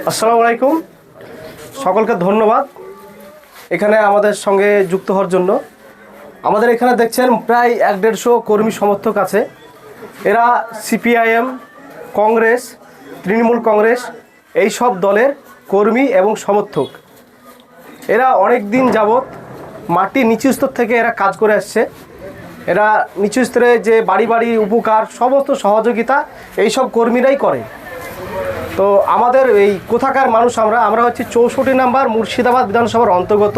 আসসালামু আলাইকুম, সকলকে ধন্যবাদ এখানে আমাদের সঙ্গে যুক্ত হওয়ার জন্য। আমাদের এখানে দেখছেন প্রায় 150 কর্মী সমর্থক আছে। এরা সিপিআইএম, কংগ্রেস, তৃণমূল কংগ্রেস এই সব দলের কর্মী এবং সমর্থক। এরা অনেক দিন যাবৎ মাটির নিচু স্তর থেকে এরা কাজ করে আসছে। এরা নিচু স্তরে যে বাড়ি বাড়ি উপকার সমস্ত সহযোগিতা এই সব কর্মীরাই করে। তো আমাদের এই কোথাকার মানুষ আমরা হচ্ছে 64 নম্বর মুর্শিদাবাদ বিধানসভার অন্তর্গত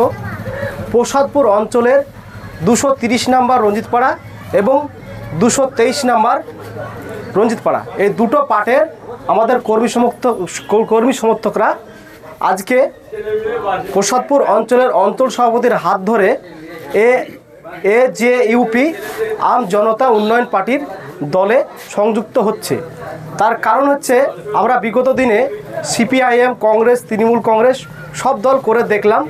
প্রসাদপুর অঞ্চলের 230 নম্বর রঞ্জিতপাড়া এবং 223 নম্বর রঞ্জিতপাড়া, এই দুটো পার্টের আমাদের কর্মী সমর্থকরা আজকে প্রসাদপুর অঞ্চলের অঞ্চল সভাপতির হাত ধরে এজেইউপি আম জনতা উন্নয়ন পার্টির দলে সংযুক্ত হচ্ছে। তার কারণ হচ্ছে আমরা বিগত দিনে সিপিআইএম, কংগ্রেস, তৃণমূল কংগ্রেস সব দল করে দেখলাম,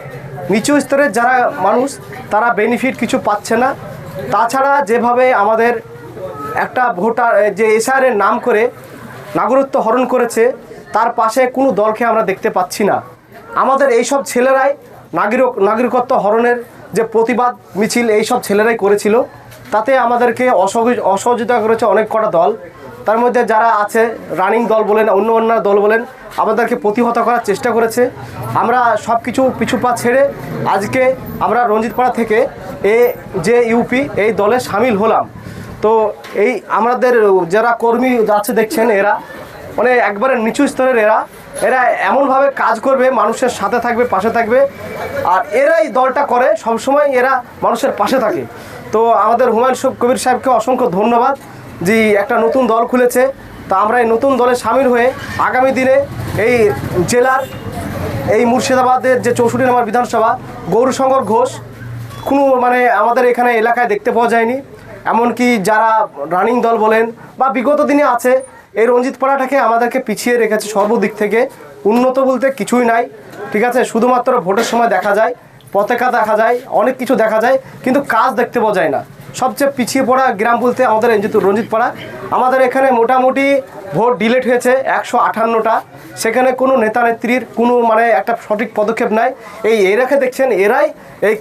নিচু স্তরের যারা মানুষ তারা বেনিফিট কিছু পাচ্ছে না। তাছাড়া যেভাবে আমাদের একটা ভোটার যে এসআইআরের নাম করে নাগরিকত্ব হরণ করেছে, তার পাশে কোনো দলকে আমরা দেখতে পাচ্ছি না। আমাদের এই সব ছেলেরাই নাগরিকত্ব হরণের যে প্রতিবাদ মিছিল এই সব ছেলেরাই করেছিল। তাতে আমাদেরকে অসহযোগিতা করেছে অনেক কটা দল। তার মধ্যে যারা আছে রানিং দল বলেন, অন্য দল বলেন, আমাদেরকে প্রতিহত করার চেষ্টা করেছে। আমরা সব কিছু পিছুপা ছেড়ে আজকে আমরা রঞ্জিতপাড়া থেকে এজেইউপি এই দলে সামিল হলাম। তো এই আমাদের যারা কর্মী আছে দেখছেন, এরা মানে একবারে নিচু স্তরের এরা এমনভাবে কাজ করবে, মানুষের সাথে থাকবে, পাশে থাকবে। আর এরাই দলটা করে সবসময়, এরা মানুষের পাশে থাকে। তো আমাদের হুমায়ুন কবির সাহেবকে অসংখ্য ধন্যবাদ যে একটা নতুন দল খুলেছে। তা আমরা এই নতুন দলে সামিল হয়ে আগামী দিনে এই জেলার এই মুর্শিদাবাদের যে 64 নম্বর বিধানসভা গৌরশঙ্কর ঘোষ কোনো মানে আমাদের এখানে এলাকায় দেখতে পাওয়া যায়নি। এমনকি যারা রানিং দল বলেন বা বিগত দিনে আছে, এই রঞ্জিতপাড়াটাকে আমাদেরকে পিছিয়ে রেখেছে সর্বদিক থেকে। উন্নত বলতে কিছুই নাই, ঠিক আছে। শুধুমাত্র ভোটের সময় দেখা যায়, পতাকা দেখা যায়, অনেক কিছু দেখা যায়, কিন্তু কাজ দেখতে পাওয়া যায় না। সবচেয়ে পিছিয়ে পড়া গ্রাম বলতে আমাদের রঞ্জিতপাড়া। আমাদের এখানে মোটামুটি ভোট ডিলেট হয়েছে 158টা। সেখানে কোনো নেতা নেত্রীর কোনো মানে একটা সঠিক পদক্ষেপ নাই। এরাকে দেখছেন, এরাই এই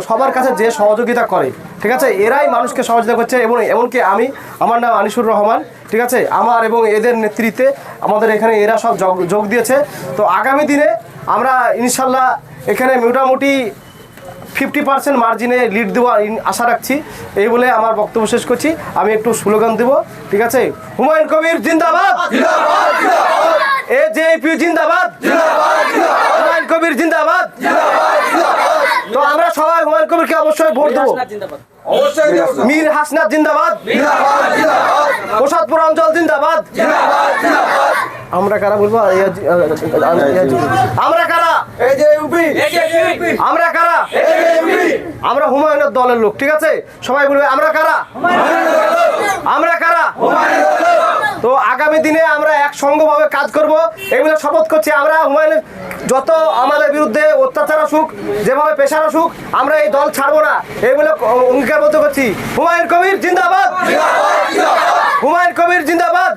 সবার কাছে যে সহযোগিতা করে, ঠিক আছে, এরাই মানুষকে সহযোগিতা করছে। এবং এমনকি আমার নাম আনিসুর রহমান, ঠিক আছে, আমার এবং এদের নেতৃত্বে আমাদের এখানে এরা সব যোগ দিয়েছে। তো আগামী দিনে আমরা ইনশাল্লাহ এখানে মোটামুটি 50% মার্জিনে লিড দেওয়া আশা রাখছি। এই বলে আমার বক্তব্য শেষ করছি। আমি একটু স্লোগান দেব, ঠিক আছে। হুমায়ুন কবির জিন্দাবাদ, এজেইউপি জিন্দাবাদ, হুমায়ুন কবির জিন্দাবাদ। তো আমরা সবাই হুমায়ুন কবিরকে অবশ্যই ভোট দেবো। মীর হাসনাত জিন্দাবাদ, প্রসাদপুর অঞ্চল জিন্দাবাদ। আমরা কারা বলবো? আমরা কারা? আমরা কারা? আমরা হুমায়ুনের দলের লোক, ঠিক আছে। সবাই বলবে আমরা কারা? আমরা কারা? তো আগামী দিনে আমরা একসঙ্গভাবে কাজ করব, এগুলো শপথ করছি। আমরা হুমায়ুনের যত আমাদের বিরুদ্ধে অত্যাচার আসুক, যেভাবে পেশার আসুক, আমরা এই দল ছাড়বো না, এগুলো অঙ্গীকারবদ্ধ করছি। হুমায়ুন কবির জিন্দাবাদ, হুমায়ুন কবির জিন্দাবাদ।